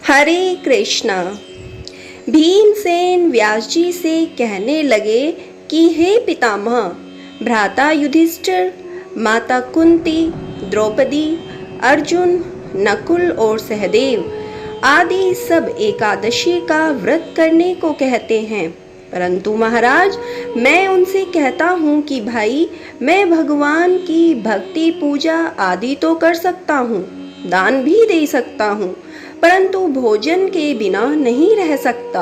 हरे कृष्णा। भीमसेन व्यास जी से कहने लगे कि हे पितामह, भ्राता युधिष्ठिर, माता कुंती, द्रौपदी, अर्जुन, नकुल और सहदेव आदि सब एकादशी का व्रत करने को कहते हैं, परंतु महाराज मैं उनसे कहता हूँ कि भाई मैं भगवान की भक्ति पूजा आदि तो कर सकता हूँ, दान भी दे सकता हूँ, परंतु भोजन के बिना नहीं रह सकता।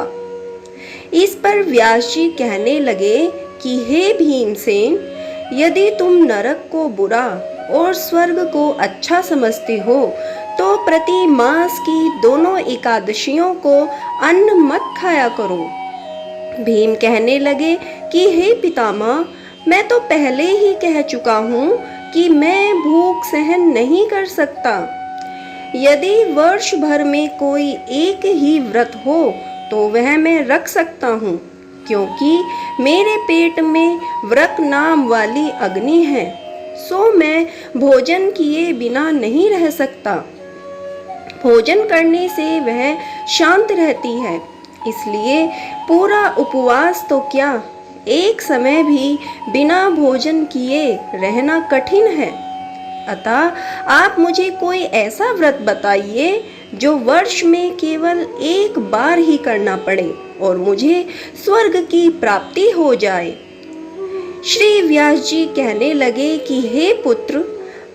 इस पर व्यास जी कहने लगे कि हे भीमसेन, यदि तुम नरक को बुरा और स्वर्ग को अच्छा समझते हो तो प्रति मास की दोनों एकादशियों को अन्न मत खाया करो। भीम कहने लगे कि हे पितामह, मैं तो पहले ही कह चुका हूँ कि मैं भूख सहन नहीं कर सकता। यदि वर्ष भर में कोई एक ही व्रत हो तो वह मैं रख सकता हूँ, क्योंकि मेरे पेट में व्रत नाम वाली अग्नि है, सो मैं भोजन किए बिना नहीं रह सकता। भोजन करने से वह शांत रहती है, इसलिए पूरा उपवास तो क्या, एक समय भी बिना भोजन किए रहना कठिन है। अतः आप मुझे कोई ऐसा व्रत बताइए जो वर्ष में केवल एक बार ही करना पड़े और मुझे स्वर्ग की प्राप्ति हो जाए। श्री व्यास जी कहने लगे कि हे पुत्र,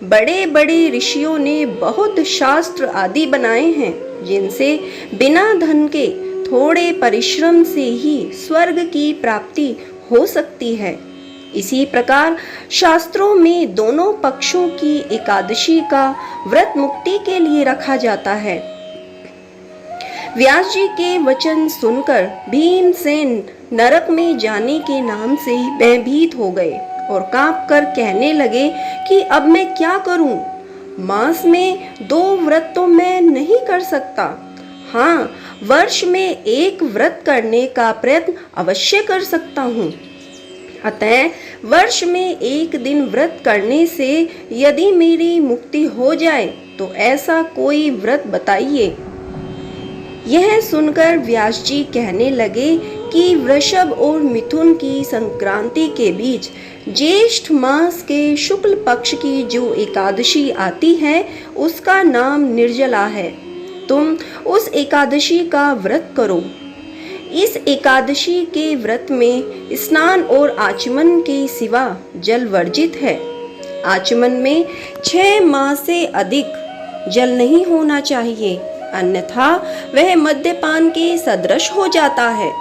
बड़े बड़े ऋषियों ने बहुत शास्त्र आदि बनाए हैं, जिनसे बिना धन के थोड़े परिश्रम से ही स्वर्ग की प्राप्ति हो सकती है। इसी प्रकार शास्त्रों में दोनों पक्षों की एकादशी का व्रत मुक्ति के लिए रखा जाता है। व्यास जी के वचन सुनकर भीमसेन नरक में जाने के नाम से ही भयभीत हो गए और कांप कर कहने लगे कि अब मैं क्या करूं? मास में 2 व्रत तो मैं नहीं कर सकता। हाँ, वर्ष में एक व्रत करने का प्रयत्न अवश्य कर सकता हूँ। अतः वर्ष में एक दिन व्रत करने से यदि मेरी मुक्ति हो जाए तो ऐसा कोई व्रत बताइए। यह सुनकर व्यास जी कहने लगे कि वृषभ और मिथुन की संक्रांति के बीच ज्येष्ठ मास के शुक्ल पक्ष की जो एकादशी आती है उसका नाम निर्जला है। तुम उस एकादशी का व्रत करो। इस एकादशी के व्रत में स्नान और आचमन के सिवा जल वर्जित है। आचमन में 6 मास से अधिक जल नहीं होना चाहिए, अन्यथा वह मद्यपान के सदृश हो जाता है।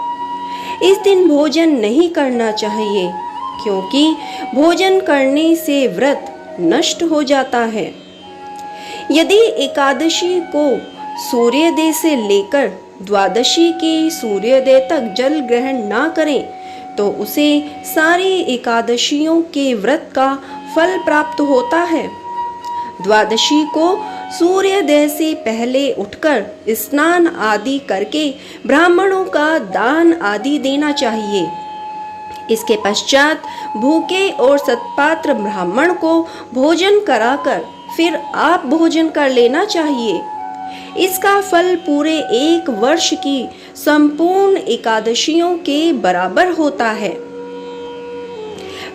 इस दिन भोजन नहीं करना चाहिए, क्योंकि भोजन करने से व्रत नष्ट हो जाता है। यदि एकादशी को सूर्योदय से लेकर द्वादशी के सूर्योदय तक जल ग्रहण ना करें तो उसे सारी एकादशियों के व्रत का फल प्राप्त होता है। द्वादशी को सूर्योदय से पहले उठकर स्नान आदि करके ब्राह्मणों का दान आदि देना चाहिए। इसके पश्चात भूखे और सत्पात्र ब्राह्मण को भोजन कराकर फिर आप भोजन कर लेना चाहिए। इसका फल पूरे 1 वर्ष की संपूर्ण एकादशियों के बराबर होता है।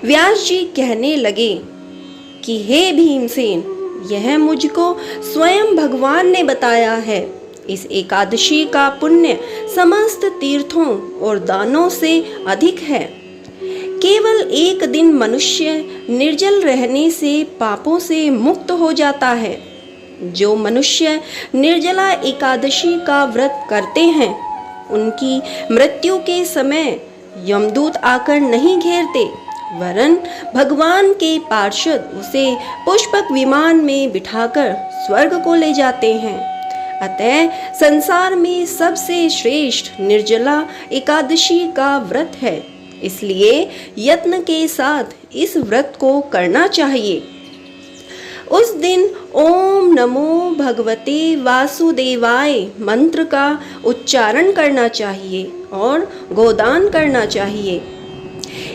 व्यास जी कहने लगे कि हे भीमसेन, यह मुझको स्वयं भगवान ने बताया है। इस एकादशी का पुण्य समस्त तीर्थों और दानों से अधिक है। केवल एक दिन मनुष्य निर्जल रहने से पापों से मुक्त हो जाता है। जो मनुष्य निर्जला एकादशी का व्रत करते हैं, उनकी मृत्यु के समय यमदूत आकर नहीं घेरते, वरन भगवान के पार्षद उसे पुष्पक विमान में बिठाकर स्वर्ग को ले जाते हैं। अतः संसार में सबसे श्रेष्ठ निर्जला एकादशी का व्रत है, इसलिए यत्न के साथ इस व्रत को करना चाहिए। उस दिन ओम नमो भगवते वासुदेवाय मंत्र का उच्चारण करना चाहिए और गोदान करना चाहिए।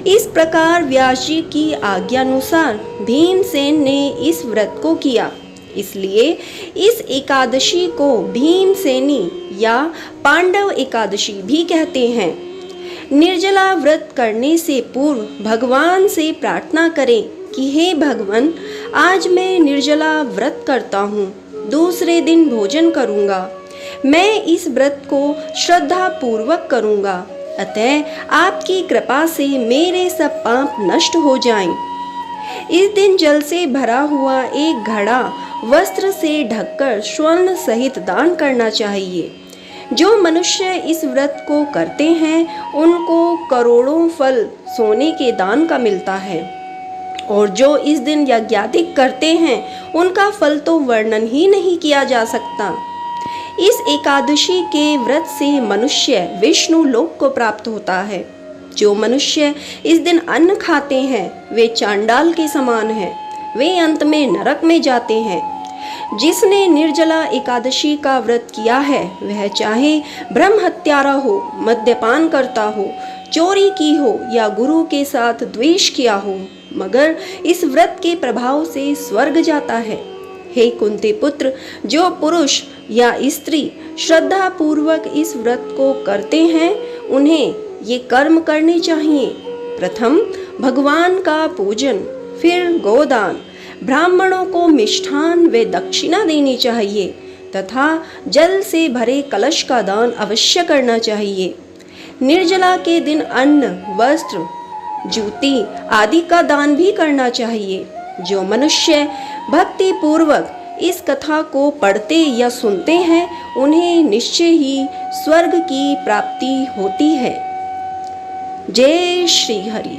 इस प्रकार व्यास जी की आज्ञानुसार भीमसेन ने इस व्रत को किया। इसलिए इस एकादशी को भीमसेनी या पांडव एकादशी भी कहते हैं। निर्जला व्रत करने से पूर्व भगवान से प्रार्थना करें कि हे भगवान, आज मैं निर्जला व्रत करता हूँ, दूसरे दिन भोजन करूँगा। मैं इस व्रत को श्रद्धा पूर्वक करूँगा, अतः आपकी कृपा से मेरे सब पाप नष्ट हो जाएं। इस दिन जल से भरा हुआ एक घड़ा वस्त्र से ढककर स्वर्ण सहित दान करना चाहिए। जो मनुष्य इस व्रत को करते हैं उनको करोड़ों फल सोने के दान का मिलता है, और जो इस दिन यज्ञादिक करते हैं उनका फल तो वर्णन ही नहीं किया जा सकता। इस एकादशी के व्रत से मनुष्य विष्णु लोक को प्राप्त होता है। जो मनुष्य इस दिन अन्न खाते हैं वे चांडाल के समान हैं, वे अंत में नरक में जाते हैं। जिसने निर्जला एकादशी का व्रत किया है वह चाहे ब्रह्म हत्यारा हो, मद्यपान करता हो, चोरी की हो या गुरु के साथ द्वेष किया हो, मगर इस व्रत के प्रभाव से स्वर्ग जाता है। हे कुंती पुत्र, जो पुरुष या स्त्री श्रद्धा पूर्वक इस व्रत को करते हैं उन्हें ये कर्म करने चाहिए। प्रथम भगवान का पूजन, फिर गोदान, ब्राह्मणों को मिष्ठान व दक्षिणा देनी चाहिए तथा जल से भरे कलश का दान अवश्य करना चाहिए। निर्जला के दिन अन्न, वस्त्र, जूती आदि का दान भी करना चाहिए। जो मनुष्य भक्ति पूर्वक इस कथा को पढ़ते या सुनते हैं उन्हें निश्चय ही स्वर्ग की प्राप्ति होती है। जय श्री हरि।